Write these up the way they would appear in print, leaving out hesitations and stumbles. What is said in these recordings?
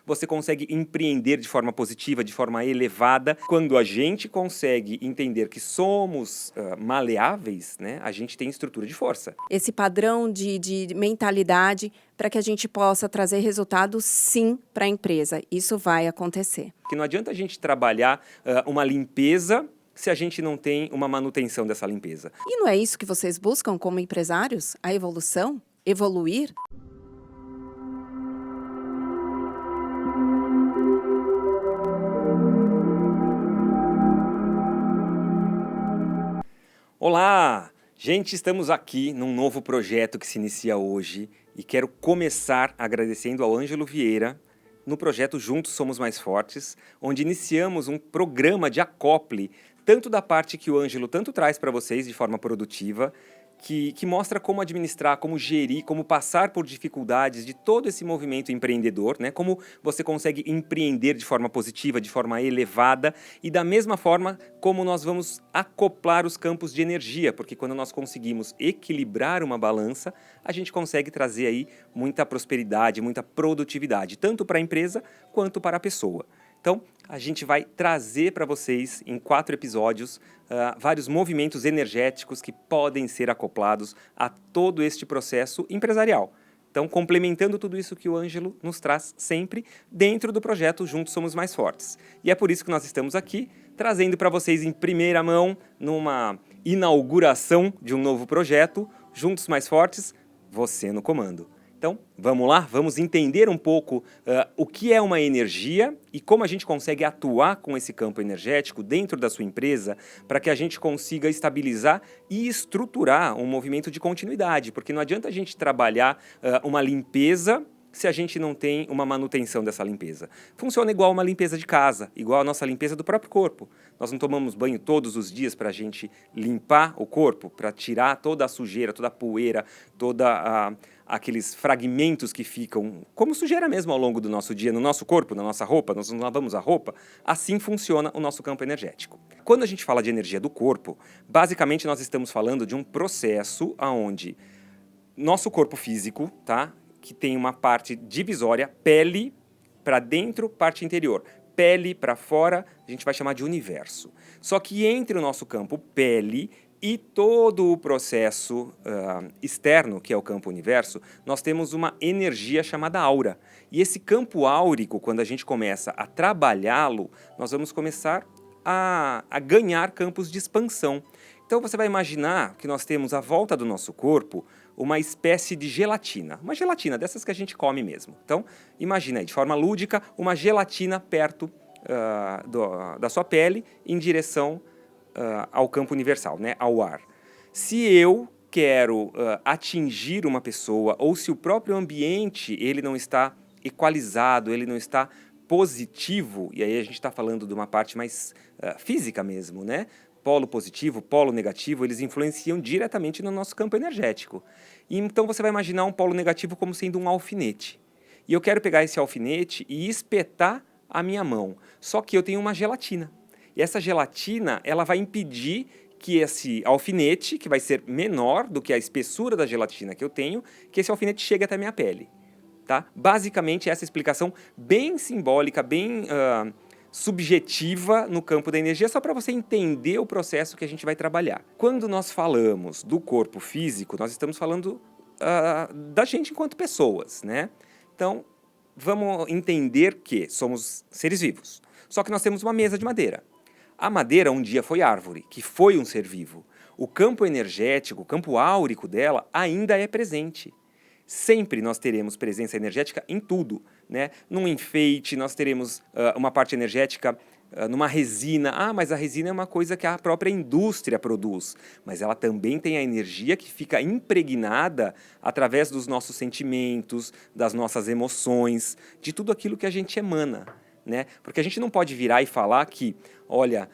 você consegue empreender de forma positiva, de forma elevada. Quando a gente consegue entender que somos maleáveis, né, a gente tem estrutura de força. Esse padrão de mentalidade para que a gente possa trazer resultados, sim, para a empresa. Isso vai acontecer. Porque não adianta a gente trabalhar uma limpeza se a gente não tem uma manutenção dessa limpeza. E não é isso que vocês buscam como empresários? A evolução? Evoluir? Olá! Gente, estamos aqui num novo projeto que se inicia hoje e quero começar agradecendo ao Ângelo Vieira no projeto Juntos Somos Mais Fortes, onde iniciamos um programa de acople, tanto da parte que o Ângelo tanto traz para vocês de forma produtiva, que mostra como administrar, como gerir, como passar por dificuldades de todo esse movimento empreendedor, né? Como você consegue empreender de forma positiva, de forma elevada e da mesma forma como nós vamos acoplar os campos de energia, porque quando nós conseguimos equilibrar uma balança, a gente consegue trazer aí muita prosperidade, muita produtividade, tanto para a empresa quanto para a pessoa. Então, a gente vai trazer para vocês, em 4 episódios, vários movimentos energéticos que podem ser acoplados a todo este processo empresarial. Então, complementando tudo isso que o Ângelo nos traz sempre dentro do projeto Juntos Somos Mais Fortes. E é por isso que nós estamos aqui, trazendo para vocês em primeira mão, numa inauguração de um novo projeto, Juntos Mais Fortes, você no comando. Então, vamos lá? Vamos entender um pouco o que é uma energia e como a gente consegue atuar com esse campo energético dentro da sua empresa para que a gente consiga estabilizar e estruturar um movimento de continuidade, porque não adianta a gente trabalhar uma limpeza se a gente não tem uma manutenção dessa limpeza. Funciona igual uma limpeza de casa, igual a nossa limpeza do próprio corpo. Nós não tomamos banho todos os dias para a gente limpar o corpo, para tirar toda a sujeira, toda a poeira, aqueles fragmentos que ficam como sujeira mesmo ao longo do nosso dia, no nosso corpo, na nossa roupa, nós não lavamos a roupa, assim funciona o nosso campo energético. Quando a gente fala de energia do corpo, basicamente nós estamos falando de um processo onde nosso corpo físico, tá, que tem uma parte divisória, pele para dentro, parte interior. Pele para fora, a gente vai chamar de universo. Só que entre o nosso campo pele e todo o processo externo, que é o campo universo, nós temos uma energia chamada aura. E esse campo áurico, quando a gente começa a trabalhá-lo, nós vamos começar a ganhar campos de expansão. Então você vai imaginar que nós temos à volta do nosso corpo uma espécie de gelatina. Uma gelatina dessas que a gente come mesmo. Então imagina aí, de forma lúdica, uma gelatina perto da sua pele em direção ao campo universal, né, ao ar. Se eu quero atingir uma pessoa ou se o próprio ambiente ele não está equalizado, ele não está positivo, e aí a gente está falando de uma parte mais física mesmo, né? Polo positivo, polo negativo, eles influenciam diretamente no nosso campo energético. E então você vai imaginar um polo negativo como sendo um alfinete. E eu quero pegar esse alfinete e espetar a minha mão. Só que eu tenho uma gelatina. E essa gelatina, ela vai impedir que esse alfinete, que vai ser menor do que a espessura da gelatina que eu tenho, que esse alfinete chegue até a minha pele. Tá? Basicamente, essa explicação bem simbólica, bem subjetiva no campo da energia, só para você entender o processo que a gente vai trabalhar. Quando nós falamos do corpo físico, nós estamos falando da gente enquanto pessoas, né? Então, vamos entender que somos seres vivos. Só que nós temos uma mesa de madeira. A madeira um dia foi árvore, que foi um ser vivo. O campo energético, o campo áurico dela ainda é presente. Sempre nós teremos presença energética em tudo, né? Num enfeite, nós teremos uma parte energética numa resina. Ah, mas a resina é uma coisa que a própria indústria produz. Mas ela também tem a energia que fica impregnada através dos nossos sentimentos, das nossas emoções, de tudo aquilo que a gente emana. Né? Porque a gente não pode virar e falar que, olha,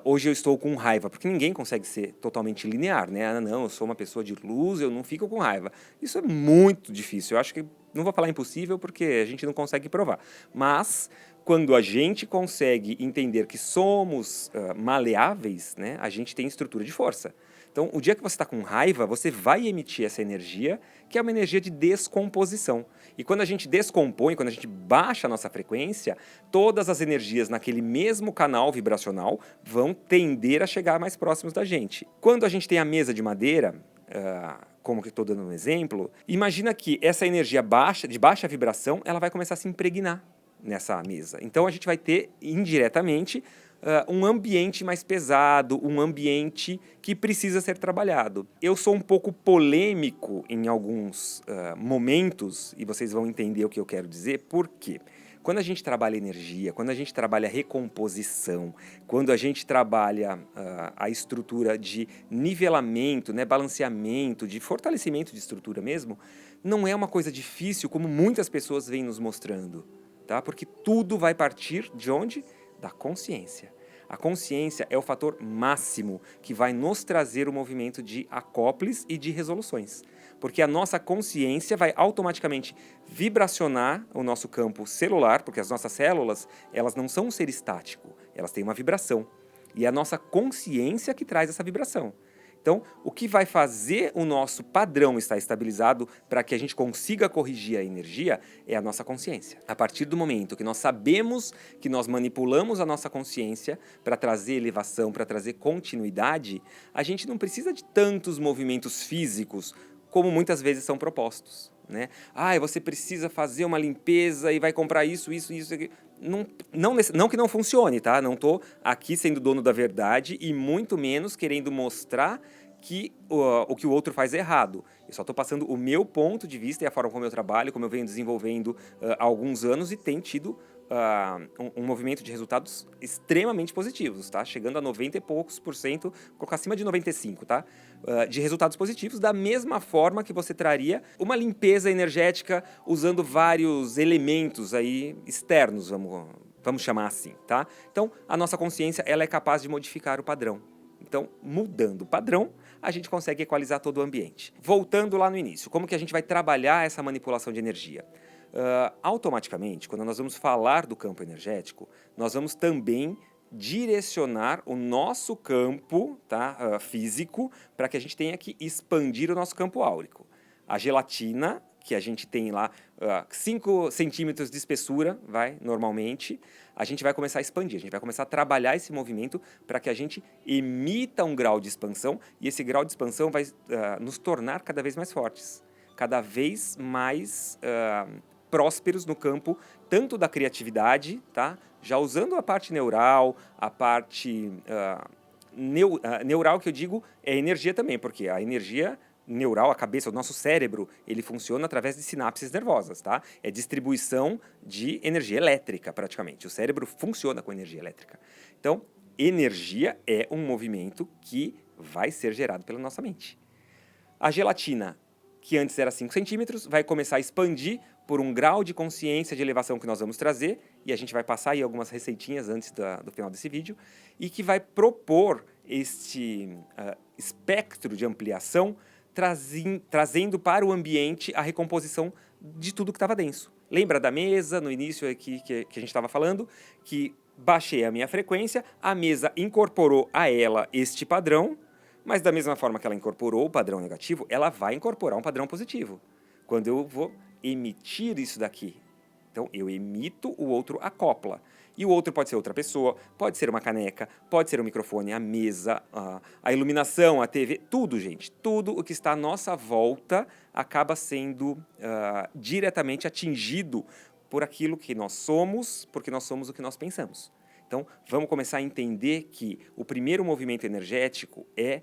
hoje eu estou com raiva, porque ninguém consegue ser totalmente linear, né? Ah, não, eu sou uma pessoa de luz, eu não fico com raiva. Isso é muito difícil, eu acho que, não vou falar impossível porque a gente não consegue provar, mas quando a gente consegue entender que somos maleáveis, né, a gente tem estrutura de força. Então, o dia que você está com raiva, você vai emitir essa energia, que é uma energia de descomposição. E quando a gente descompõe, quando a gente baixa a nossa frequência, todas as energias naquele mesmo canal vibracional vão tender a chegar mais próximos da gente. Quando a gente tem a mesa de madeira, como que estou dando um exemplo, imagina que essa energia de baixa vibração, ela vai começar a se impregnar nessa mesa. Então, a gente vai ter, indiretamente, um ambiente mais pesado, um ambiente que precisa ser trabalhado. Eu sou um pouco polêmico em alguns momentos, e vocês vão entender o que eu quero dizer, por quê? Quando a gente trabalha energia, quando a gente trabalha recomposição, quando a gente trabalha a estrutura de nivelamento, né, balanceamento, de fortalecimento de estrutura mesmo, não é uma coisa difícil como muitas pessoas vêm nos mostrando, tá? Porque tudo vai partir de onde? Da consciência. A consciência é o fator máximo que vai nos trazer o movimento de acoples e de resoluções. Porque a nossa consciência vai automaticamente vibracionar o nosso campo celular, porque as nossas células, elas não são um ser estático, elas têm uma vibração. E é a nossa consciência que traz essa vibração. Então, o que vai fazer o nosso padrão estar estabilizado para que a gente consiga corrigir a energia é a nossa consciência. A partir do momento que nós sabemos que nós manipulamos a nossa consciência para trazer elevação, para trazer continuidade, a gente não precisa de tantos movimentos físicos como muitas vezes são propostos, né? Você precisa fazer uma limpeza e vai comprar isso. Não que não funcione, tá? Não estou aqui sendo dono da verdade e muito menos querendo mostrar que o que o outro faz é errado. Eu só estou passando o meu ponto de vista e a forma como eu trabalho, como eu venho desenvolvendo há alguns anos e tem tido um movimento de resultados extremamente positivos, tá? Chegando a 90 e poucos %, colocar acima de 95, tá? De resultados positivos, da mesma forma que você traria uma limpeza energética usando vários elementos aí externos, vamos chamar assim, tá? Então, a nossa consciência, ela é capaz de modificar o padrão. Então, mudando o padrão, a gente consegue equalizar todo o ambiente. Voltando lá no início, como que a gente vai trabalhar essa manipulação de energia? Automaticamente, quando nós vamos falar do campo energético, nós vamos também direcionar o nosso campo, tá, físico para que a gente tenha que expandir o nosso campo áurico. A gelatina, que a gente tem lá 5 centímetros de espessura, normalmente, a gente vai começar a expandir, a gente vai começar a trabalhar esse movimento para que a gente emita um grau de expansão e esse grau de expansão vai nos tornar cada vez mais fortes, cada vez mais prósperos no campo, tanto da criatividade, tá? Já usando a parte neural, a parte neural que eu digo é energia também, porque a energia neural, a cabeça, o nosso cérebro, ele funciona através de sinapses nervosas, tá? É distribuição de energia elétrica, praticamente. O cérebro funciona com energia elétrica. Então, energia é um movimento que vai ser gerado pela nossa mente. A gelatina, que antes era 5 centímetros, vai começar a expandir por um grau de consciência de elevação que nós vamos trazer, e a gente vai passar aí algumas receitinhas antes do final desse vídeo, e que vai propor este espectro de ampliação, trazendo para o ambiente a recomposição de tudo que estava denso. Lembra da mesa, no início aqui que a gente estava falando, que baixei a minha frequência, a mesa incorporou a ela este padrão, mas da mesma forma que ela incorporou o padrão negativo, ela vai incorporar um padrão positivo. Quando eu vou emitir isso daqui, então eu emito, o outro acopla. E o outro pode ser outra pessoa, pode ser uma caneca, pode ser um microfone, a mesa, a iluminação, a TV, tudo, gente. Tudo o que está à nossa volta acaba sendo diretamente atingido por aquilo que nós somos, porque nós somos o que nós pensamos. Então, vamos começar a entender que o primeiro movimento energético é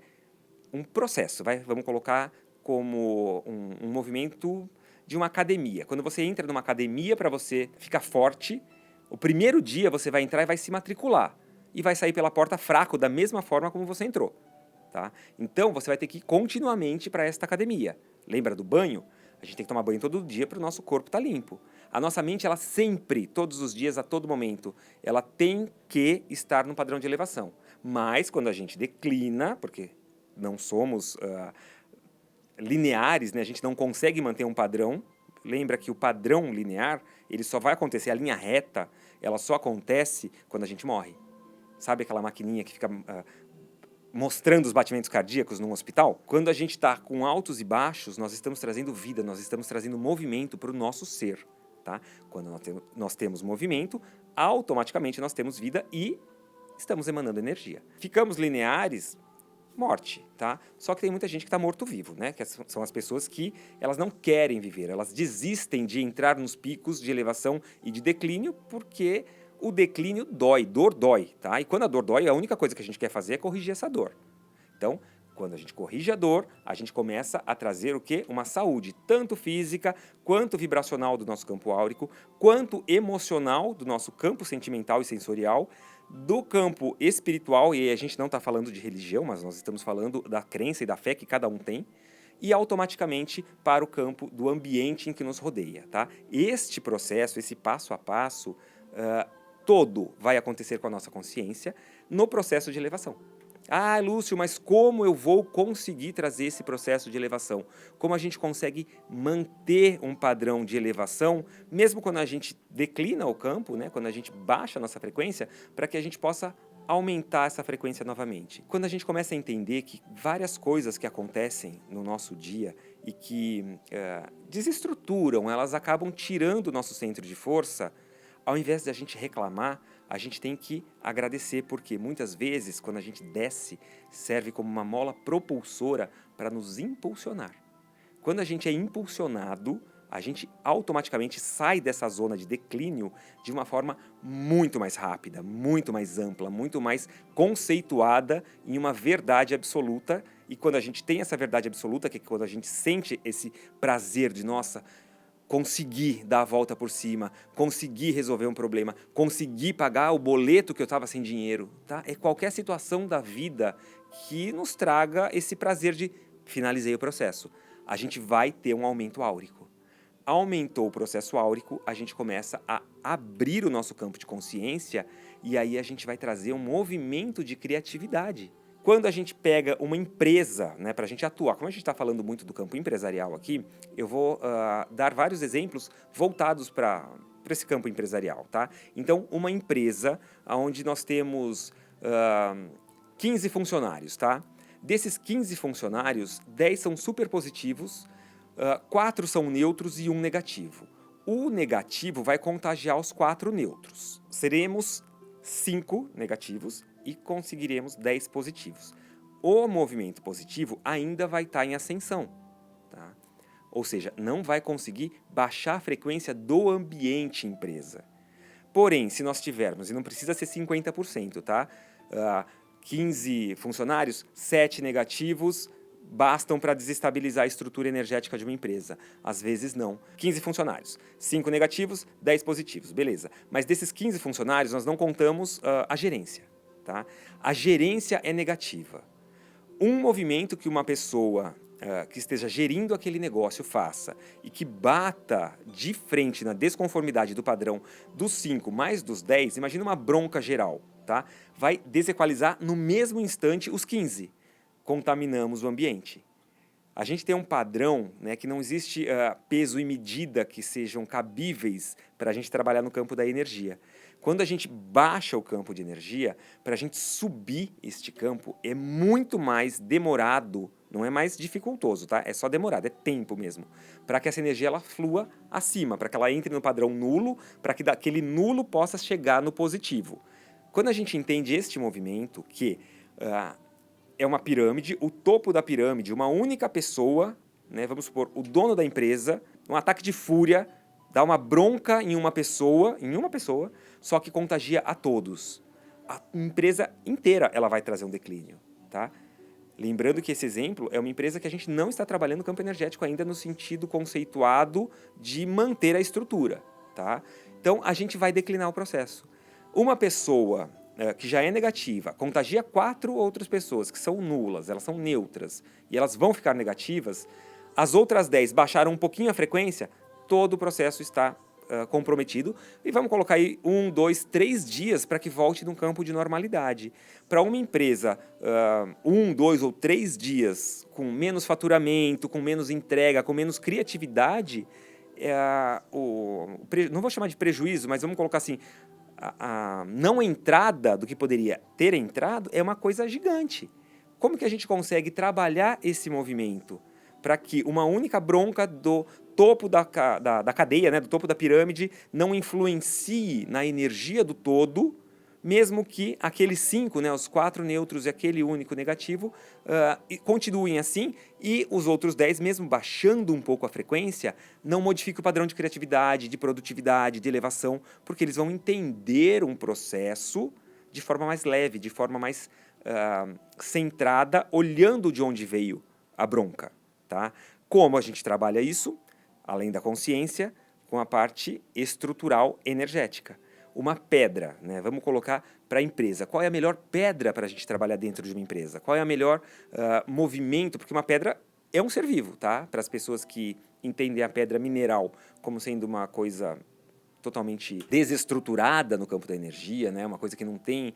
um processo, vamos colocar como um movimento de uma academia. Quando você entra numa academia para você ficar forte, o primeiro dia você vai entrar e vai se matricular. E vai sair pela porta fraco da mesma forma como você entrou. Tá? Então, você vai ter que ir continuamente para esta academia. Lembra do banho? A gente tem que tomar banho todo dia para o nosso corpo estar limpo. A nossa mente, ela sempre, todos os dias, a todo momento, ela tem que estar num padrão de elevação. Mas, quando a gente declina, porque não somos lineares, né? A gente não consegue manter um padrão. Lembra que o padrão linear, ele só vai acontecer, a linha reta, ela só acontece quando a gente morre. Sabe aquela maquininha que fica mostrando os batimentos cardíacos num hospital, quando a gente está com altos e baixos, nós estamos trazendo vida, nós estamos trazendo movimento para o nosso ser. Tá? Quando nós temos movimento, automaticamente nós temos vida e estamos emanando energia. Ficamos lineares, morte, tá? Só que tem muita gente que está morto-vivo, né? Que são as pessoas que elas não querem viver, elas desistem de entrar nos picos de elevação e de declínio porque o declínio dói, dor dói, tá? E quando a dor dói, a única coisa que a gente quer fazer é corrigir essa dor. Então, quando a gente corrige a dor, a gente começa a trazer o quê? Uma saúde, tanto física, quanto vibracional do nosso campo áurico, quanto emocional do nosso campo sentimental e sensorial, do campo espiritual, e aí a gente não está falando de religião, mas nós estamos falando da crença e da fé que cada um tem, e automaticamente para o campo do ambiente em que nos rodeia. Tá? Este processo, esse passo a passo, todo vai acontecer com a nossa consciência no processo de elevação. Ah, Lúcio, mas como eu vou conseguir trazer esse processo de elevação? Como a gente consegue manter um padrão de elevação, mesmo quando a gente declina o campo, né? Quando a gente baixa a nossa frequência, para que a gente possa aumentar essa frequência novamente? Quando a gente começa a entender que várias coisas que acontecem no nosso dia e que desestruturam, elas acabam tirando o nosso centro de força, ao invés de a gente reclamar, a gente tem que agradecer, porque muitas vezes, quando a gente desce, serve como uma mola propulsora para nos impulsionar. Quando a gente é impulsionado, a gente automaticamente sai dessa zona de declínio de uma forma muito mais rápida, muito mais ampla, muito mais conceituada em uma verdade absoluta. E quando a gente tem essa verdade absoluta, que é quando a gente sente esse prazer de, nossa, conseguir dar a volta por cima, conseguir resolver um problema, conseguir pagar o boleto que eu estava sem dinheiro, tá? É qualquer situação da vida que nos traga esse prazer de finalizei o processo. A gente vai ter um aumento áurico. Aumentou o processo áurico, a gente começa a abrir o nosso campo de consciência e aí a gente vai trazer um movimento de criatividade. Quando a gente pega uma empresa, né, para a gente atuar, como a gente está falando muito do campo empresarial aqui, eu vou dar vários exemplos voltados para esse campo empresarial. Tá? Então, uma empresa onde nós temos 15 funcionários. Tá? Desses 15 funcionários, 10 são super positivos, 4 são neutros e 1 negativo. O negativo vai contagiar os 4 neutros. Seremos 5 negativos e conseguiremos 10 positivos. O movimento positivo ainda vai estar em ascensão, tá? Ou seja, não vai conseguir baixar a frequência do ambiente empresa. Porém, se nós tivermos, e não precisa ser 50%, tá? 15 funcionários, 7 negativos, bastam para desestabilizar a estrutura energética de uma empresa. Às vezes não. 15 funcionários, 5 negativos, 10 positivos, beleza. Mas desses 15 funcionários, nós não contamos a gerência. Tá? A gerência é negativa. Um movimento que uma pessoa que esteja gerindo aquele negócio faça e que bata de frente na desconformidade do padrão dos 5 mais dos 10, imagina uma bronca geral. Tá? Vai desequalizar no mesmo instante os 15. Contaminamos o ambiente. A gente tem um padrão, né, que não existe peso e medida que sejam cabíveis para a gente trabalhar no campo da energia. Quando a gente baixa o campo de energia, para a gente subir este campo é muito mais demorado, não é mais dificultoso, tá? É só demorado, é tempo mesmo, para que essa energia ela flua acima, para que ela entre no padrão nulo, para que daquele nulo possa chegar no positivo. Quando a gente entende este movimento, que é uma pirâmide, o topo da pirâmide, uma única pessoa, né, vamos supor, o dono da empresa, um ataque de fúria, dá uma bronca em uma pessoa, só que contagia a todos. A empresa inteira ela vai trazer um declínio. Tá? Lembrando que esse exemplo é uma empresa que a gente não está trabalhando no campo energético ainda no sentido conceituado de manter a estrutura. Tá? Então, a gente vai declinar o processo. Uma pessoa que já é negativa, contagia 4 outras pessoas que são nulas, elas são neutras, e elas vão ficar negativas, as outras 10 baixaram um pouquinho a frequência, todo o processo está comprometido, e vamos colocar aí 1, 2, 3 dias para que volte num campo de normalidade. Para uma empresa, 1, 2 ou 3 dias com menos faturamento, com menos entrega, com menos criatividade, não vou chamar de prejuízo, mas vamos colocar assim, a não entrada do que poderia ter entrado é uma coisa gigante. Como que a gente consegue trabalhar esse movimento para que uma única bronca do topo da cadeia, né, do topo da pirâmide, não influencie na energia do todo, mesmo que aqueles 5, né, os 4 neutros e aquele único negativo, continuem assim, e os outros 10, mesmo baixando um pouco a frequência, não modifiquem o padrão de criatividade, de produtividade, de elevação, porque eles vão entender um processo de forma mais leve, de forma mais centrada, olhando de onde veio a bronca. Tá? Como a gente trabalha isso? Além da consciência, com a parte estrutural energética. Uma pedra, né? Vamos colocar para a empresa. Qual é a melhor pedra para a gente trabalhar dentro de uma empresa? Qual é o melhor movimento? Porque uma pedra é um ser vivo, tá? Para as pessoas que entendem a pedra mineral como sendo uma coisa totalmente desestruturada no campo da energia, né? Uma coisa que não tem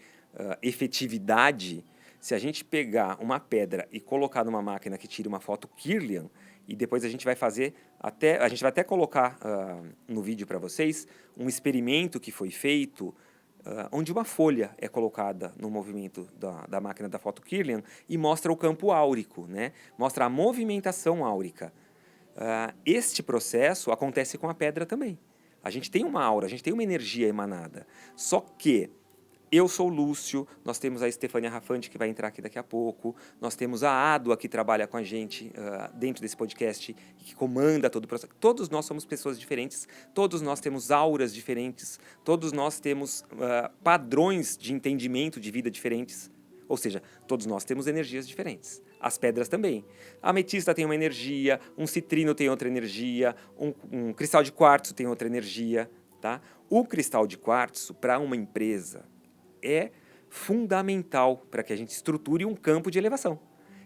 efetividade. Se a gente pegar uma pedra e colocar numa máquina que tire uma foto Kirlian, e depois a gente vai até colocar no vídeo para vocês um experimento que foi feito onde uma folha é colocada no movimento da máquina da foto Kirlian e mostra o campo áurico, né? Mostra a movimentação áurica. Este processo acontece com a pedra também. A gente tem uma aura, a gente tem uma energia emanada. Só que eu sou o Lúcio, nós temos a Stefania Rafante, que vai entrar aqui daqui a pouco, nós temos a Ádua, que trabalha com a gente dentro desse podcast, que comanda todo o processo. Todos nós somos pessoas diferentes, todos nós temos auras diferentes, todos nós temos padrões de entendimento de vida diferentes. Ou seja, todos nós temos energias diferentes. As pedras também. A ametista tem uma energia, um citrino tem outra energia, um cristal de quartzo tem outra energia. Tá? O cristal de quartzo, para uma empresa, é fundamental para que a gente estruture um campo de elevação.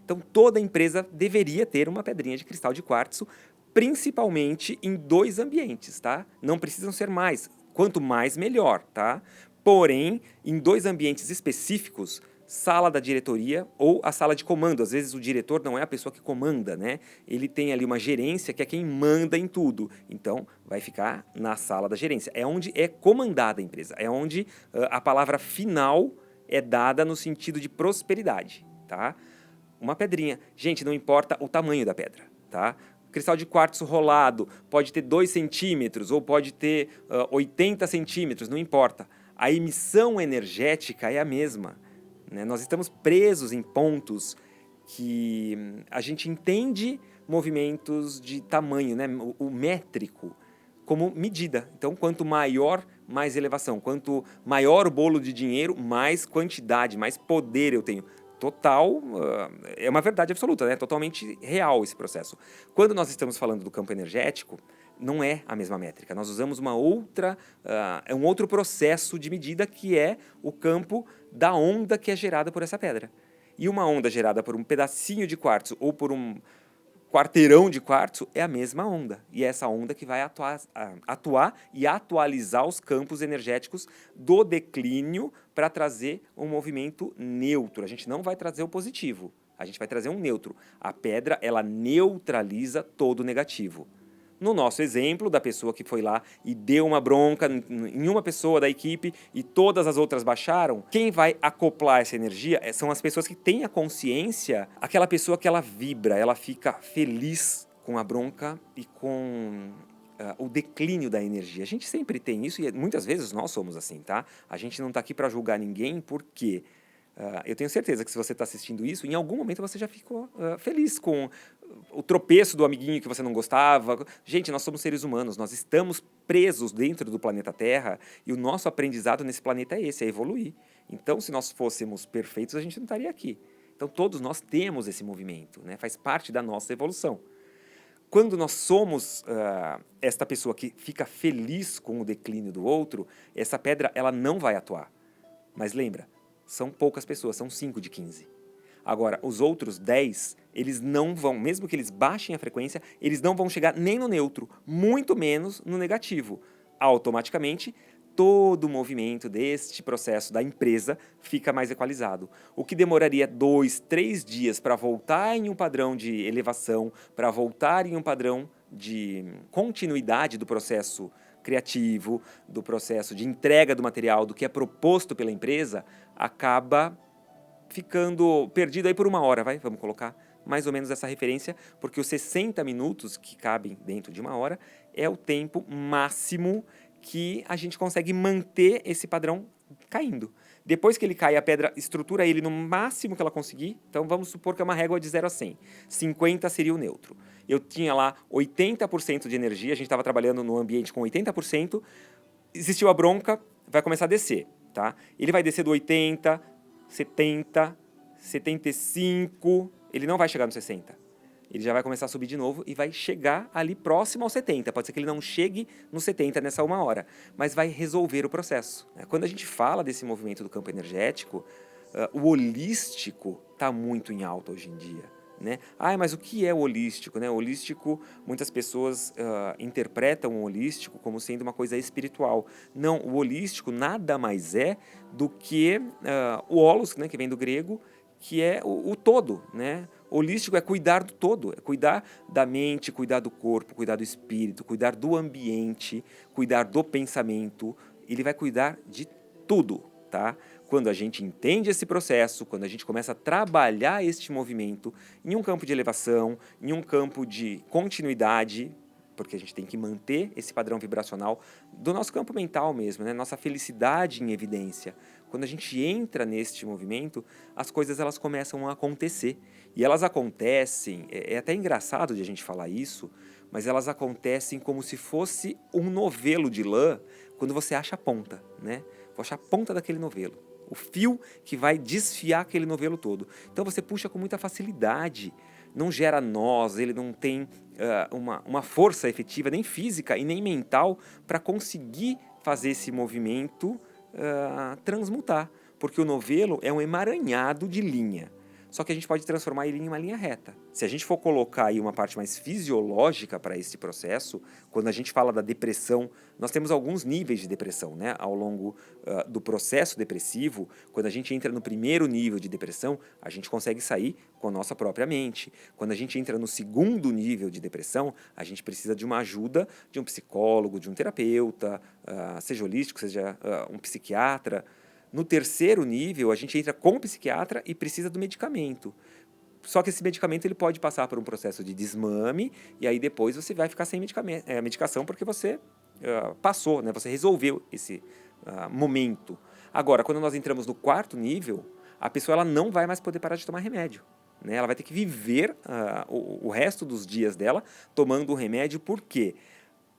Então, toda empresa deveria ter uma pedrinha de cristal de quartzo, principalmente em 2 ambientes, tá? Não precisam ser mais. Quanto mais, melhor, tá? Porém, em 2 ambientes específicos, sala da diretoria ou a sala de comando. Às vezes o diretor não é a pessoa que comanda, né? Ele tem ali uma gerência que é quem manda em tudo. Então, vai ficar na sala da gerência. É onde é comandada a empresa. É onde a palavra final é dada no sentido de prosperidade, tá? Uma pedrinha. Gente, não importa o tamanho da pedra, tá? Cristal de quartzo rolado pode ter 2 centímetros ou pode ter 80 centímetros, não importa. A emissão energética é a mesma. Nós estamos presos em pontos que a gente entende movimentos de tamanho, né? O métrico, como medida. Então, quanto maior, mais elevação. Quanto maior o bolo de dinheiro, mais quantidade, mais poder eu tenho. Total, é uma verdade absoluta, né? Totalmente real esse processo. Quando nós estamos falando do campo energético, não é a mesma métrica. Nós usamos um outro processo de medida que é o campo da onda que é gerada por essa pedra. E uma onda gerada por um pedacinho de quartzo ou por um quarteirão de quartzo é a mesma onda. E é essa onda que vai atuar e atualizar os campos energéticos do declínio para trazer um movimento neutro. A gente não vai trazer o positivo, a gente vai trazer um neutro. A pedra, ela neutraliza todo o negativo. No nosso exemplo, da pessoa que foi lá e deu uma bronca em uma pessoa da equipe e todas as outras baixaram, quem vai acoplar essa energia são as pessoas que têm a consciência, aquela pessoa que ela vibra, ela fica feliz com a bronca e com o declínio da energia. A gente sempre tem isso e muitas vezes nós somos assim, tá? A gente não está aqui para julgar ninguém porque eu tenho certeza que se você está assistindo isso, em algum momento você já ficou feliz com o tropeço do amiguinho que você não gostava. Gente, nós somos seres humanos, nós estamos presos dentro do planeta Terra e o nosso aprendizado nesse planeta é esse, é evoluir. Então, se nós fôssemos perfeitos, a gente não estaria aqui. Então, todos nós temos esse movimento, né? Faz parte da nossa evolução. Quando nós somos esta pessoa que fica feliz com o declínio do outro, essa pedra ela não vai atuar. Mas lembra, são poucas pessoas, são 5 de 15. Agora, os outros 10, eles não vão, mesmo que eles baixem a frequência, eles não vão chegar nem no neutro, muito menos no negativo. Automaticamente, todo o movimento deste processo da empresa fica mais equalizado. O que demoraria 2, 3 dias para voltar em um padrão de elevação, para voltar em um padrão de continuidade do processo criativo, do processo de entrega do material, do que é proposto pela empresa, acaba ficando perdido aí por 1 hora, vamos colocar mais ou menos essa referência, porque os 60 minutos que cabem dentro de 1 hora é o tempo máximo que a gente consegue manter esse padrão caindo. Depois que ele cai, a pedra estrutura ele no máximo que ela conseguir. Então, vamos supor que é uma régua de 0 a 100. 50 seria o neutro. Eu tinha lá 80% de energia, a gente estava trabalhando no ambiente com 80%, existiu a bronca, vai começar a descer, tá? Ele vai descer do 80, 70, 75, ele não vai chegar no 60. Ele já vai começar a subir de novo e vai chegar ali próximo ao 70. Pode ser que ele não chegue no 70 nessa 1 hora, mas vai resolver o processo. Quando a gente fala desse movimento do campo energético, o holístico está muito em alta hoje em dia. Né? Mas o que é o holístico? Né? O holístico, muitas pessoas interpretam o holístico como sendo uma coisa espiritual. Não, o holístico nada mais é do que o holos, né, que vem do grego, que é o todo, né? Holístico é cuidar do todo, é cuidar da mente, cuidar do corpo, cuidar do espírito, cuidar do ambiente, cuidar do pensamento. Ele vai cuidar de tudo, tá? Quando a gente entende esse processo, quando a gente começa a trabalhar este movimento em um campo de elevação, em um campo de continuidade, porque a gente tem que manter esse padrão vibracional do nosso campo mental mesmo, né? Nossa felicidade em evidência. Quando a gente entra neste movimento, as coisas elas começam a acontecer. E elas acontecem, é até engraçado de a gente falar isso, mas elas acontecem como se fosse um novelo de lã quando você acha a ponta, né? Vou achar a ponta daquele novelo. O fio que vai desfiar aquele novelo todo. Então você puxa com muita facilidade. Não gera nós, ele não tem uma força efetiva, nem física e nem mental, para conseguir fazer esse movimento transmutar. Porque o novelo é um emaranhado de linha. Só que a gente pode transformar ele em uma linha reta. Se a gente for colocar aí uma parte mais fisiológica para esse processo, quando a gente fala da depressão, nós temos alguns níveis de depressão, né? Ao longo do processo depressivo, quando a gente entra no primeiro nível de depressão, a gente consegue sair com a nossa própria mente. Quando a gente entra no segundo nível de depressão, a gente precisa de uma ajuda de um psicólogo, de um terapeuta, seja holístico, seja um psiquiatra. No terceiro nível, a gente entra com o psiquiatra e precisa do medicamento. Só que esse medicamento ele pode passar por um processo de desmame e aí depois você vai ficar sem medicação porque você passou, né? Você resolveu esse momento. Agora, quando nós entramos no quarto nível, a pessoa ela não vai mais poder parar de tomar remédio. Né? Ela vai ter que viver o resto dos dias dela tomando o remédio. Por quê?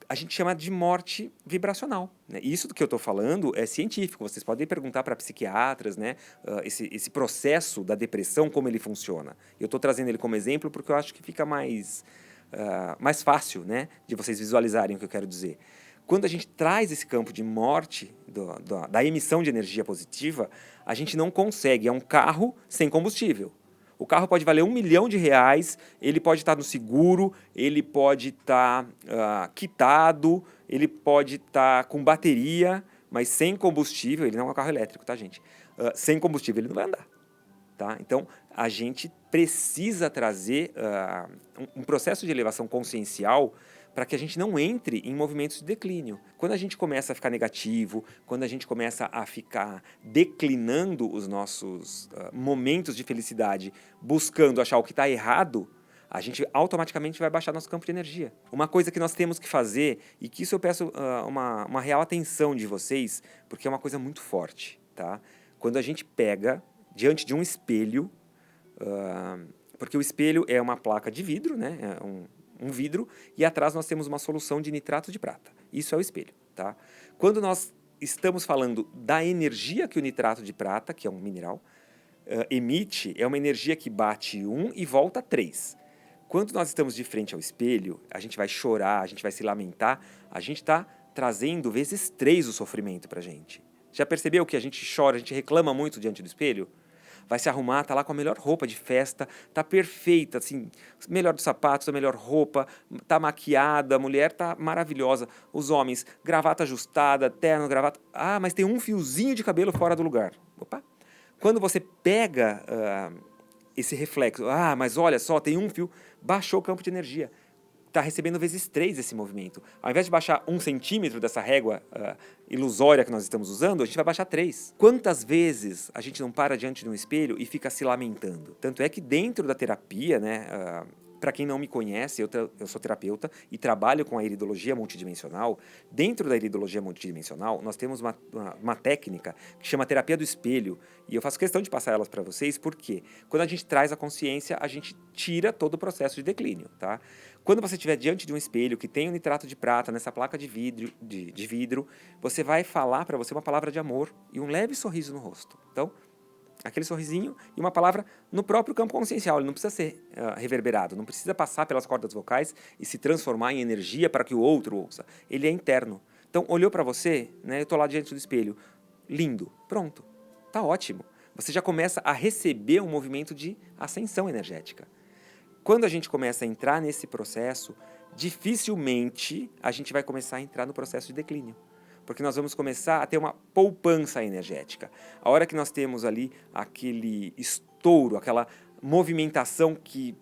A gente chama de morte vibracional. Né? Isso do que eu estou falando é científico. Vocês podem perguntar para psiquiatras, né, esse processo da depressão, como ele funciona. Eu estou trazendo ele como exemplo porque eu acho que fica mais fácil, né, de vocês visualizarem o que eu quero dizer. Quando a gente traz esse campo de morte, da emissão de energia positiva, a gente não consegue. É um carro sem combustível. O carro pode valer R$1 milhão, ele pode estar no seguro, ele pode estar quitado, ele pode estar com bateria, mas sem combustível, ele não é um carro elétrico, tá, gente? Sem combustível ele não vai andar. Tá? Então, a gente precisa trazer um processo de elevação consciencial para que a gente não entre em movimentos de declínio. Quando a gente começa a ficar negativo, quando a gente começa a ficar declinando os nossos momentos de felicidade, buscando achar o que está errado, a gente automaticamente vai baixar nosso campo de energia. Uma coisa que nós temos que fazer, e que isso eu peço uma real atenção de vocês, porque é uma coisa muito forte. Tá? Quando a gente pega diante de um espelho, porque o espelho é uma placa de vidro, né? É um vidro, e atrás nós temos uma solução de nitrato de prata. Isso é o espelho. Tá? Quando nós estamos falando da energia que o nitrato de prata, que é um mineral, emite, é uma energia que bate 1 e volta 3. Quando nós estamos de frente ao espelho, a gente vai chorar, a gente vai se lamentar, a gente está trazendo vezes 3 o sofrimento para a gente. Já percebeu que a gente chora, a gente reclama muito diante do espelho? Vai se arrumar, tá lá com a melhor roupa de festa, tá perfeita, assim, melhor dos sapatos, a melhor roupa, tá maquiada, a mulher tá maravilhosa. Os homens, gravata ajustada, terno, gravata... mas tem um fiozinho de cabelo fora do lugar. Opa! Quando você pega esse reflexo, mas olha só, tem um fio, baixou o campo de energia. está recebendo vezes 3 esse movimento. Ao invés de baixar 1 centímetro dessa régua ilusória que nós estamos usando, a gente vai baixar 3. Quantas vezes a gente não para diante de um espelho e fica se lamentando? Tanto é que dentro da terapia, né, para quem não me conhece, eu sou terapeuta e trabalho com a iridologia multidimensional. Dentro da iridologia multidimensional, nós temos uma técnica que chama terapia do espelho. E eu faço questão de passar elas para vocês, porque quando a gente traz a consciência, a gente tira todo o processo de declínio, tá? Quando você estiver diante de um espelho que tem um nitrato de prata nessa placa de vidro, você vai falar para você uma palavra de amor e um leve sorriso no rosto. Então, aquele sorrisinho e uma palavra no próprio campo consciencial. Ele não precisa ser reverberado, não precisa passar pelas cordas vocais e se transformar em energia para que o outro ouça. Ele é interno. Então, olhou para você, né? Eu estou lá diante do espelho. Lindo. Pronto. Tá ótimo. Você já começa a receber um movimento de ascensão energética. Quando a gente começa a entrar nesse processo, dificilmente a gente vai começar a entrar no processo de declínio. Porque nós vamos começar a ter uma poupança energética. A hora que nós temos ali aquele estouro, aquela movimentação que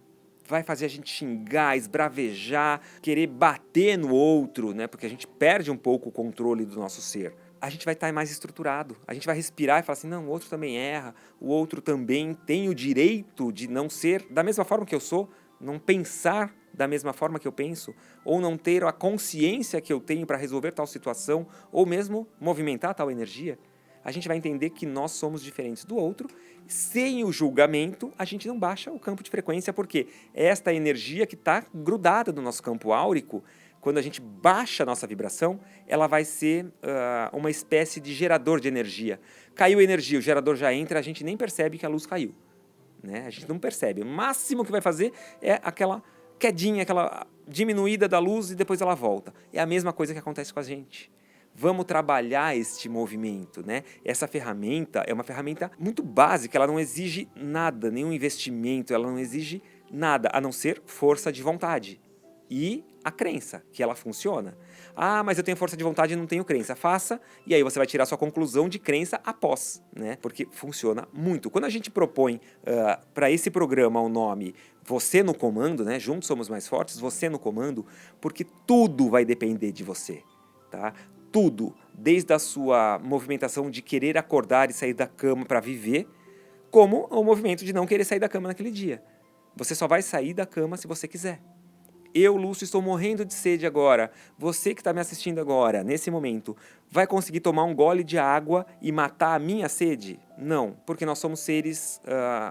vai fazer a gente xingar, esbravejar, querer bater no outro, né? Porque a gente perde um pouco o controle do nosso ser. A gente vai estar mais estruturado, a gente vai respirar e falar assim, não, o outro também erra, o outro também tem o direito de não ser da mesma forma que eu sou, não pensar da mesma forma que eu penso, ou não ter a consciência que eu tenho para resolver tal situação, ou mesmo movimentar tal energia. A gente vai entender que nós somos diferentes do outro, sem o julgamento, a gente não baixa o campo de frequência, porque esta energia que está grudada no nosso campo áurico, quando a gente baixa a nossa vibração, ela vai ser uma espécie de gerador de energia. Caiu a energia, o gerador já entra, a gente nem percebe que a luz caiu, né? A gente não percebe. O máximo que vai fazer é aquela quedinha, aquela diminuída da luz e depois ela volta. É a mesma coisa que acontece com a gente. Vamos trabalhar este movimento, né? Essa ferramenta é uma ferramenta muito básica, ela não exige nada, nenhum investimento, ela não exige nada, a não ser força de vontade. E a crença, que ela funciona. Ah, mas eu tenho força de vontade e não tenho crença. Faça, e aí você vai tirar sua conclusão de crença após, né? Porque funciona muito. Quando a gente propõe para esse programa o nome Você no Comando, né? Juntos Somos Mais Fortes, Você no Comando, porque tudo vai depender de você, tá? Tudo, desde a sua movimentação de querer acordar e sair da cama para viver, como o movimento de não querer sair da cama naquele dia. Você só vai sair da cama se você quiser. Eu, Lúcio, estou morrendo de sede agora. Você que está me assistindo agora, nesse momento, vai conseguir tomar um gole de água e matar a minha sede? Não, porque nós somos seres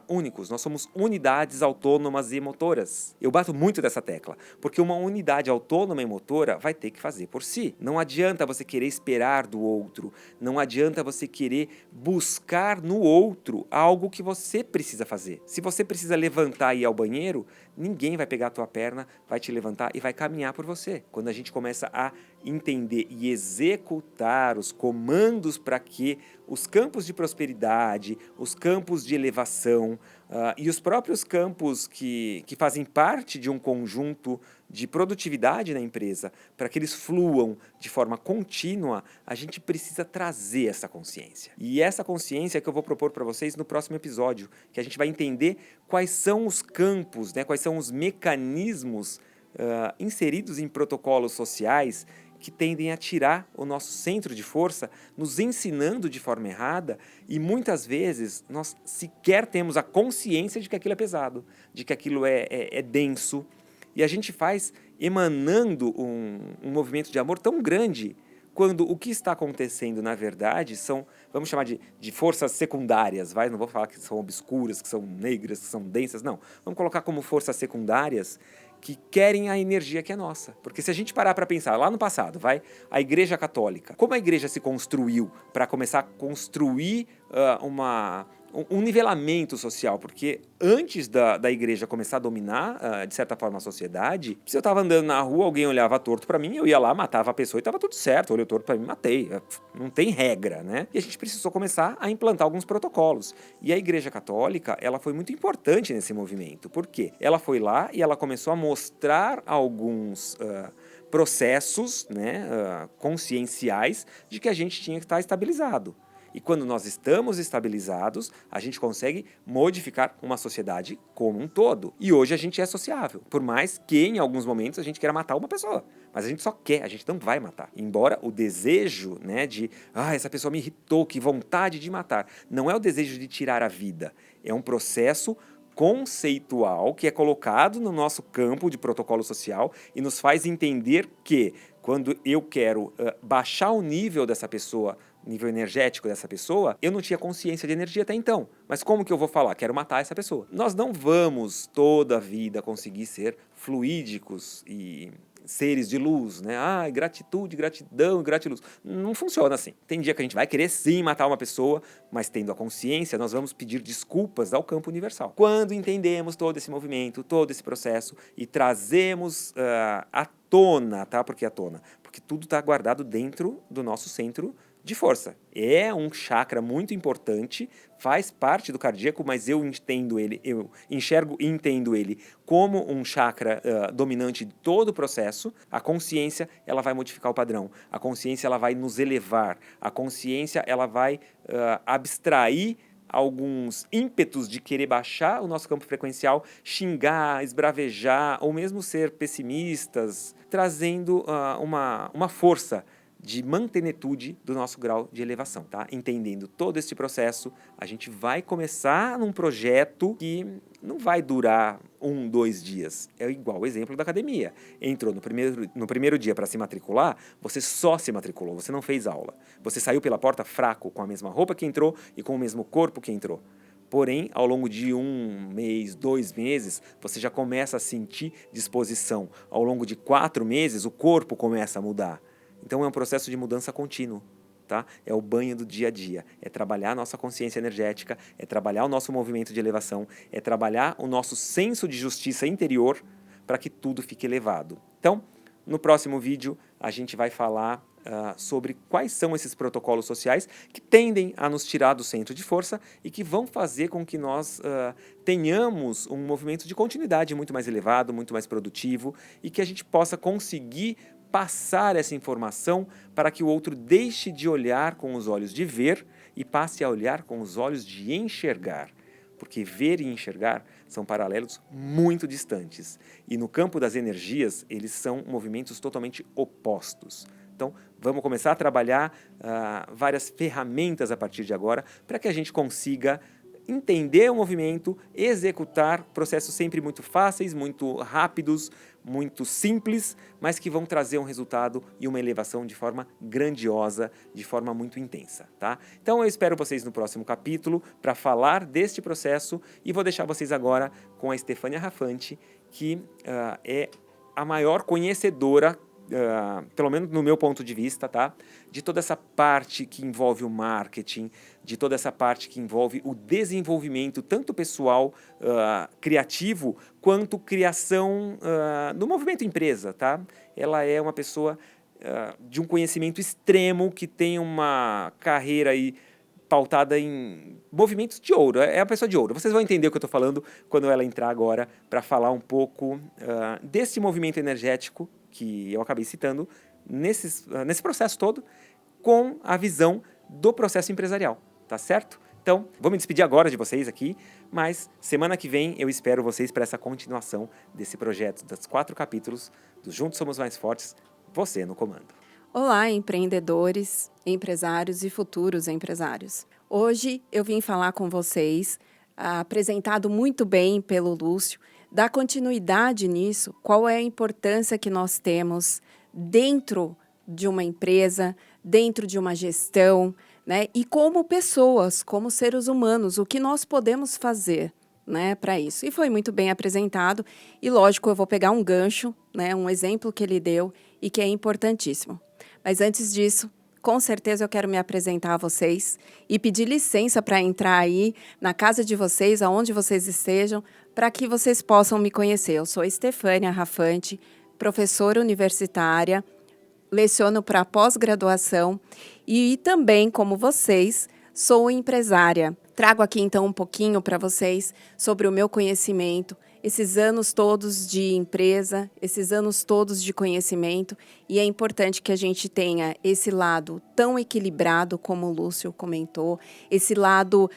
únicos, nós somos unidades autônomas e motoras. Eu bato muito dessa tecla, porque uma unidade autônoma e motora vai ter que fazer por si. Não adianta você querer esperar do outro, não adianta você querer buscar no outro algo que você precisa fazer. Se você precisa levantar e ir ao banheiro, ninguém vai pegar a tua perna, vai te levantar e vai caminhar por você. Quando a gente começa a entender e executar os comandos para que os campos de prosperidade, os campos de elevação e os próprios campos que fazem parte de um conjunto de produtividade na empresa, para que eles fluam de forma contínua, a gente precisa trazer essa consciência. E essa consciência é que eu vou propor para vocês no próximo episódio, que a gente vai entender quais são os campos, né, quais são os mecanismos inseridos em protocolos sociais que tendem a tirar o nosso centro de força, nos ensinando de forma errada, e muitas vezes nós sequer temos a consciência de que aquilo é pesado, de que aquilo é denso, e a gente faz emanando um movimento de amor tão grande, quando o que está acontecendo, na verdade, são, vamos chamar de forças secundárias, não vou falar que são obscuras, que são negras, que são densas, não. Vamos colocar como forças secundárias que querem a energia que é nossa. Porque se a gente parar para pensar, lá no passado, a Igreja Católica, como a Igreja se construiu para começar a construir um nivelamento social, porque antes da igreja começar a dominar, de certa forma, a sociedade, se eu estava andando na rua, alguém olhava torto para mim, eu ia lá, matava a pessoa e estava tudo certo, olhou torto para mim, matei. Não tem regra, né? E a gente precisou começar a implantar alguns protocolos. E a Igreja Católica, ela foi muito importante nesse movimento. Por quê? Ela foi lá e ela começou a mostrar alguns processos, né, conscienciais de que a gente tinha que estar estabilizado. E quando nós estamos estabilizados, a gente consegue modificar uma sociedade como um todo. E hoje a gente é sociável, por mais que em alguns momentos a gente queira matar uma pessoa. Mas a gente só quer, a gente não vai matar. Embora o desejo, né, de essa pessoa me irritou, que vontade de matar, não é o desejo de tirar a vida, é um processo conceitual que é colocado no nosso campo de protocolo social e nos faz entender que quando eu quero baixar o nível dessa pessoa, nível energético dessa pessoa, eu não tinha consciência de energia até então. Mas como que eu vou falar? Quero matar essa pessoa. Nós não vamos toda a vida conseguir ser fluídicos e seres de luz, né? Gratitude, gratidão, gratiluz. Não funciona assim. Tem dia que a gente vai querer sim matar uma pessoa, mas tendo a consciência, nós vamos pedir desculpas ao campo universal. Quando entendemos todo esse movimento, todo esse processo e trazemos à tona, tá? Por que à tona? Porque tudo está guardado dentro do nosso centro de força. É um chakra muito importante, faz parte do cardíaco, mas eu enxergo e entendo ele como um chakra dominante de todo o processo. A consciência, ela vai modificar o padrão. A consciência, ela vai nos elevar. A consciência, ela vai abstrair alguns ímpetos de querer baixar o nosso campo frequencial, xingar, esbravejar, ou mesmo ser pessimistas, trazendo uma força de mantenetude do nosso grau de elevação, tá? Entendendo todo este processo, a gente vai começar num projeto que não vai durar 1, 2 dias. É igual o exemplo da academia. Entrou no primeiro dia para se matricular, você só se matriculou, você não fez aula. Você saiu pela porta fraco, com a mesma roupa que entrou e com o mesmo corpo que entrou. Porém, ao longo de 1 mês, 2 meses, você já começa a sentir disposição. Ao longo de 4 meses, o corpo começa a mudar. Então é um processo de mudança contínuo, tá? É o banho do dia a dia, é trabalhar a nossa consciência energética, é trabalhar o nosso movimento de elevação, é trabalhar o nosso senso de justiça interior para que tudo fique elevado. Então, no próximo vídeo, a gente vai falar sobre quais são esses protocolos sociais que tendem a nos tirar do centro de força e que vão fazer com que nós tenhamos um movimento de continuidade muito mais elevado, muito mais produtivo e que a gente possa conseguir passar essa informação para que o outro deixe de olhar com os olhos de ver e passe a olhar com os olhos de enxergar. Porque ver e enxergar são paralelos muito distantes. E no campo das energias, eles são movimentos totalmente opostos. Então, vamos começar a trabalhar várias ferramentas a partir de agora para que a gente consiga entender o movimento, executar processos sempre muito fáceis, muito rápidos, muito simples, mas que vão trazer um resultado e uma elevação de forma grandiosa, de forma muito intensa, tá? Então eu espero vocês no próximo capítulo para falar deste processo e vou deixar vocês agora com a Stefânia Raffante, que é a maior conhecedora, pelo menos no meu ponto de vista, tá? De toda essa parte que envolve o marketing, de toda essa parte que envolve o desenvolvimento, tanto pessoal, criativo, quanto criação do movimento empresa, tá? Ela é uma pessoa de um conhecimento extremo, que tem uma carreira aí pautada em movimentos de ouro, é a pessoa de ouro. Vocês vão entender o que eu estou falando quando ela entrar agora para falar um pouco desse movimento energético que eu acabei citando nesse processo todo, com a visão do processo empresarial, tá certo? Então, vou me despedir agora de vocês aqui, mas semana que vem eu espero vocês para essa continuação desse projeto, dos 4 capítulos do Juntos Somos Mais Fortes, você no comando. Olá, empreendedores, empresários e futuros empresários. Hoje eu vim falar com vocês, apresentado muito bem pelo Lúcio, dar continuidade nisso, qual é a importância que nós temos dentro de uma empresa, dentro de uma gestão, né? E como pessoas, como seres humanos, o que nós podemos fazer, né, para isso. E foi muito bem apresentado e, lógico, eu vou pegar um gancho, né, um exemplo que ele deu e que é importantíssimo. Mas antes disso, com certeza eu quero me apresentar a vocês e pedir licença para entrar aí na casa de vocês, aonde vocês estejam, para que vocês possam me conhecer. Eu sou Stefânia Raffante, professora universitária, leciono para pós-graduação e também, como vocês, sou empresária. Trago aqui então um pouquinho para vocês sobre o meu conhecimento, esses anos todos de empresa, esses anos todos de conhecimento, e é importante que a gente tenha esse lado tão equilibrado, como o Lúcio comentou, esse lado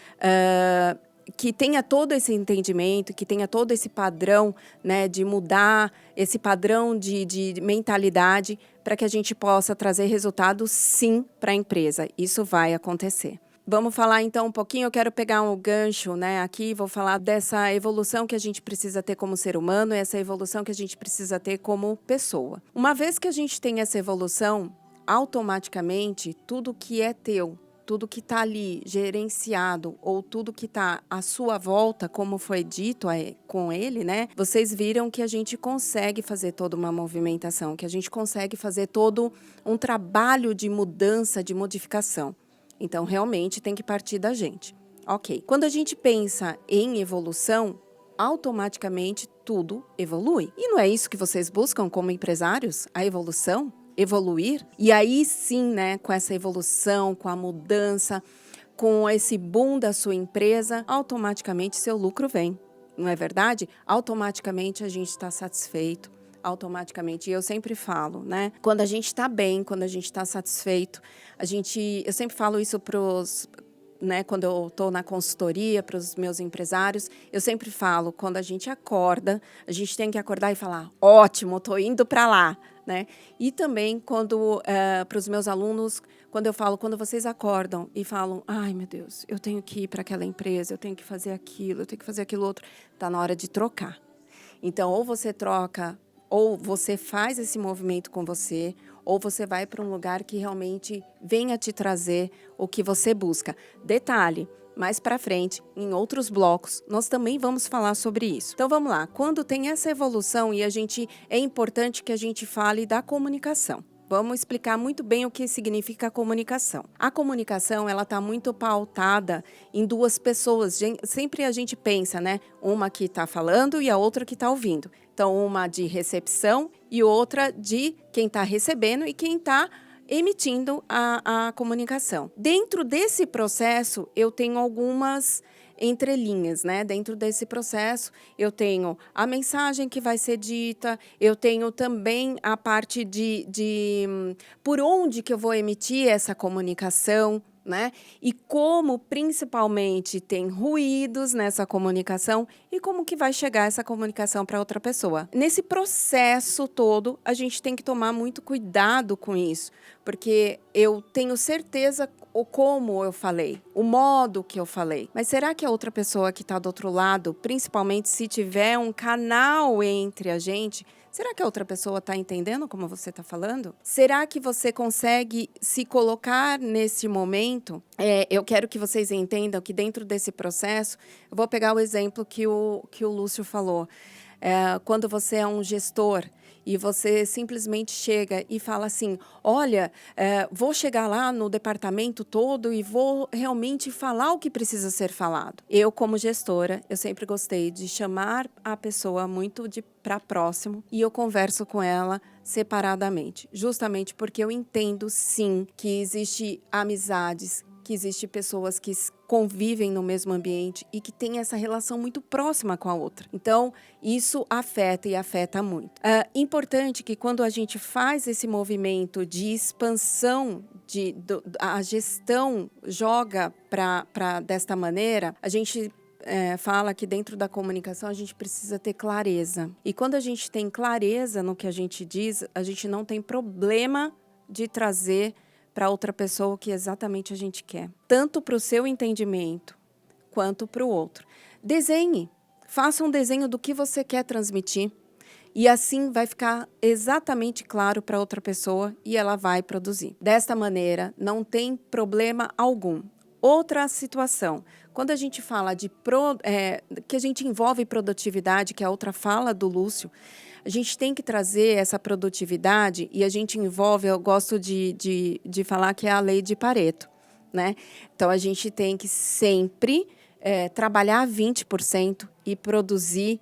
que tenha todo esse entendimento, que tenha todo esse padrão, né, de mudar esse padrão de mentalidade para que a gente possa trazer resultados, sim, para a empresa. Isso vai acontecer. Vamos falar então um pouquinho, eu quero pegar um gancho, né, aqui, vou falar dessa evolução que a gente precisa ter como ser humano, essa evolução que a gente precisa ter como pessoa. Uma vez que a gente tem essa evolução, automaticamente, tudo que é teu, tudo que está ali gerenciado ou tudo que está à sua volta, como foi dito com ele, né? Vocês viram que a gente consegue fazer toda uma movimentação, que a gente consegue fazer todo um trabalho de mudança, de modificação. Então, realmente, tem que partir da gente. Ok. Quando a gente pensa em evolução, automaticamente tudo evolui. E não é isso que vocês buscam como empresários? A evolução? Evoluir? E aí sim, né, com essa evolução, com a mudança, com esse boom da sua empresa, automaticamente seu lucro vem. Não é verdade? Automaticamente a gente está satisfeito. Automaticamente, e eu sempre falo, né? Quando a gente está bem, quando a gente está satisfeito, eu sempre falo isso né, quando eu estou na consultoria para os meus empresários, eu sempre falo, quando a gente acorda, a gente tem que acordar e falar, ótimo, estou indo para lá, né? E também quando para os meus alunos, quando eu falo, quando vocês acordam e falam, ai meu Deus, eu tenho que ir para aquela empresa, eu tenho que fazer aquilo, eu tenho que fazer aquilo outro, está na hora de trocar. Então, ou você troca, ou você faz esse movimento com você, ou você vai para um lugar que realmente venha te trazer o que você busca. Detalhe, mais para frente, em outros blocos, nós também vamos falar sobre isso. Então vamos lá, quando tem essa evolução e é importante que a gente fale da comunicação. Vamos explicar muito bem o que significa a comunicação. A comunicação, ela está muito pautada em duas pessoas. Sempre a gente pensa, né? Uma que está falando e a outra que está ouvindo. Então, uma de recepção e outra de quem está recebendo e quem está emitindo a comunicação. Dentro desse processo, eu tenho algumas entrelinhas, né? Dentro desse processo, eu tenho a mensagem que vai ser dita, eu tenho também a parte de por onde que eu vou emitir essa comunicação, né? E como, principalmente, tem ruídos nessa comunicação e como que vai chegar essa comunicação para outra pessoa. Nesse processo todo, a gente tem que tomar muito cuidado com isso, porque eu tenho certeza como eu falei, o modo que eu falei. Mas será que a outra pessoa que está do outro lado, principalmente se tiver um canal entre a gente, será que a outra pessoa está entendendo como você está falando? Será que você consegue se colocar nesse momento? Eu quero que vocês entendam que dentro desse processo, eu vou pegar o exemplo que o Lúcio falou. Quando você é um gestor e você simplesmente chega e fala assim, olha, vou chegar lá no departamento todo e vou realmente falar o que precisa ser falado. Eu, como gestora, eu sempre gostei de chamar a pessoa muito para próximo e eu converso com ela separadamente, justamente porque eu entendo, sim, que existe amizades, que existem pessoas que convivem no mesmo ambiente e que têm essa relação muito próxima com a outra. Então, isso afeta e afeta muito. Importante que quando a gente faz esse movimento de expansão, a gestão joga para desta maneira, a gente fala que dentro da comunicação a gente precisa ter clareza. E quando a gente tem clareza no que a gente diz, a gente não tem problema de trazer para outra pessoa o que exatamente a gente quer. Tanto para o seu entendimento, quanto para o outro. Desenhe. Faça um desenho do que você quer transmitir. E assim vai ficar exatamente claro para outra pessoa e ela vai produzir. Desta maneira, não tem problema algum. Outra situação, quando a gente fala que a gente envolve produtividade, que é a outra fala do Lúcio, a gente tem que trazer essa produtividade e a gente envolve, eu gosto de falar que é a lei de Pareto, né? Então, a gente tem que sempre trabalhar 20% e produzir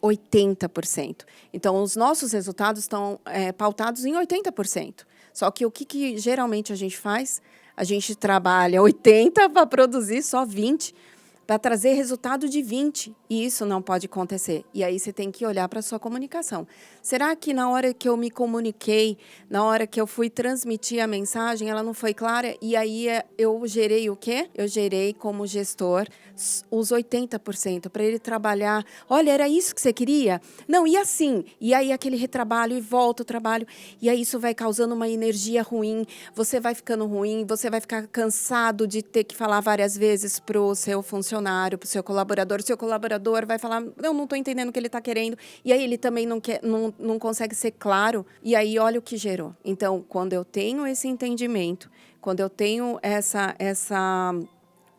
80%. Então, os nossos resultados estão pautados em 80%. Só que o que geralmente a gente faz? A gente trabalha 80% para produzir só 20%. para trazer resultado de 20, e isso não pode acontecer. E aí você tem que olhar para a sua comunicação. Será que na hora que eu me comuniquei, na hora que eu fui transmitir a mensagem, ela não foi clara? E aí eu gerei o quê? Eu gerei como gestor os 80% para ele trabalhar. Olha, era isso que você queria? Não, e assim? E aí aquele retrabalho e volta o trabalho. E aí isso vai causando uma energia ruim, você vai ficando ruim, você vai ficar cansado de ter que falar várias vezes para o seu funcionário, para o seu colaborador vai falar, eu não estou entendendo o que ele está querendo, e aí ele também não consegue ser claro, e aí olha o que gerou. Então, quando eu tenho esse entendimento, quando eu tenho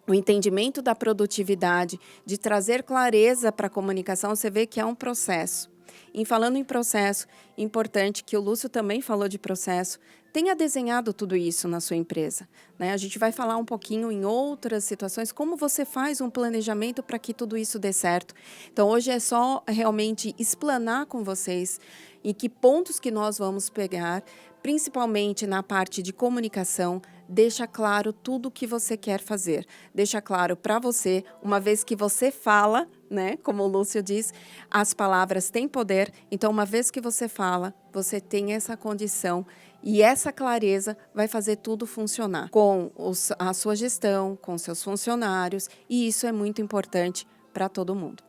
o entendimento da produtividade, de trazer clareza para a comunicação, você vê que é um processo. E falando em processo, importante que o Lúcio também falou de processo, tenha desenhado tudo isso na sua empresa, né? A gente vai falar um pouquinho em outras situações, como você faz um planejamento para que tudo isso dê certo. Então, hoje é só realmente explanar com vocês em que pontos que nós vamos pegar, principalmente na parte de comunicação, deixa claro tudo o que você quer fazer. Deixa claro para você, uma vez que você fala, né? Como o Lúcio diz, as palavras têm poder. Então, uma vez que você fala, você tem essa condição e essa clareza vai fazer tudo funcionar com a sua gestão, com seus funcionários, e isso é muito importante para todo mundo.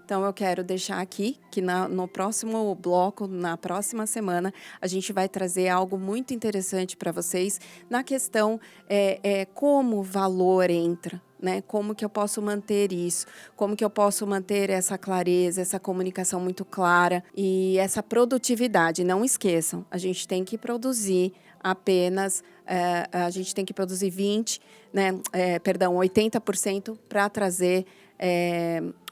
Então, eu quero deixar aqui que no próximo bloco, na próxima semana, a gente vai trazer algo muito interessante para vocês na questão como o valor entra, né? Como que eu posso manter isso, como que eu posso manter essa clareza, essa comunicação muito clara e essa produtividade. Não esqueçam, a gente tem que produzir apenas, a gente tem que produzir 80% para trazer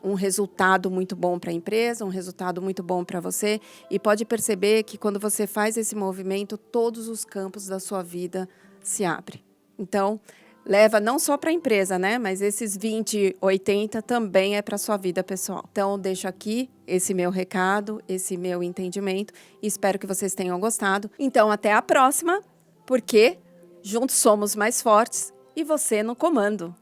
um resultado muito bom para a empresa, um resultado muito bom para você. E pode perceber que quando você faz esse movimento, todos os campos da sua vida se abrem. Então, leva não só para a empresa, né? Mas esses 20, 80 também é para a sua vida pessoal. Então, deixo aqui esse meu recado, esse meu entendimento e espero que vocês tenham gostado. Então, até a próxima, porque juntos somos mais fortes e você no comando.